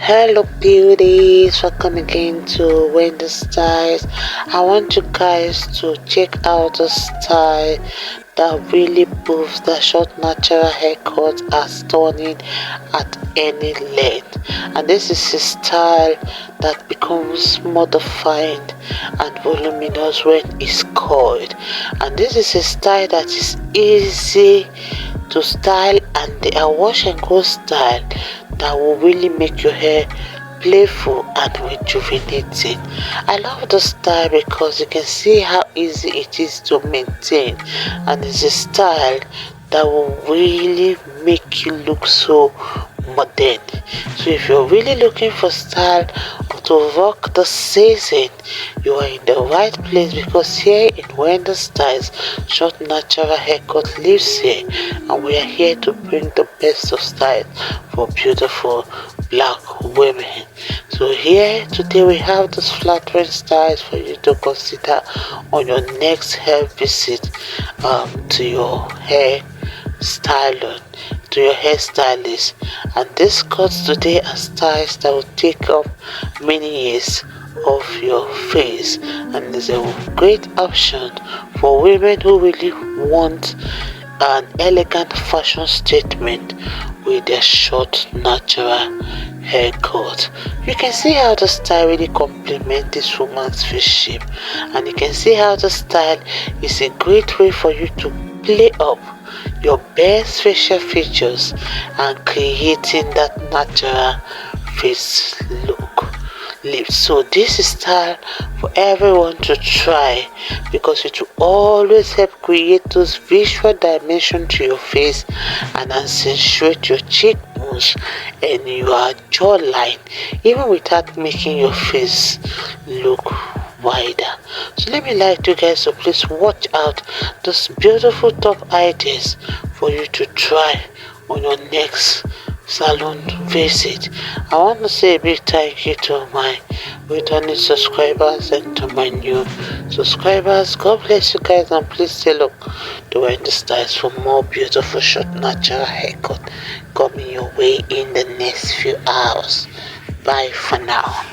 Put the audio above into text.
Hello beauties, welcome again to Winnie Styles. I want you guys to check out the style that really proves that short natural haircuts are stunning at any length, and this is a style that becomes more defined and voluminous when it's coiled, and this is a style that is easy to style, and they are wash and go style that will really make your hair playful and rejuvenating. I love the style because you can see how easy it is to maintain, and it's a style that will really make you look so modern. So if you're really looking for style to rock the season, you are in the right place, because here in Winnie Styles, short natural haircut lives here, and we are here to bring the best of style for beautiful black women. So here today we have these flattering styles for you to consider on your next hair visit to your hair styler, to your hairstylist. And these cuts today are styles that will take up many years of your face, and is a great option for women who really want an elegant fashion statement with their short natural haircut. You can see how the style really complements this woman's face shape, and you can see how the style is a great way for you to play up your best facial features and creating that natural face look. So this is style for everyone to try, because it will always help create those visual dimension to your face and accentuate your cheekbones and your jawline, even without making your face look wider. So let me like you guys, so please watch out those beautiful top ideas for you to try on your next salon visit. I want to say a big thank you to my returning subscribers and to my new subscribers. God bless you guys, and please stay look to Winnie Styles for more beautiful short natural haircut coming your way in the next few hours. Bye for now.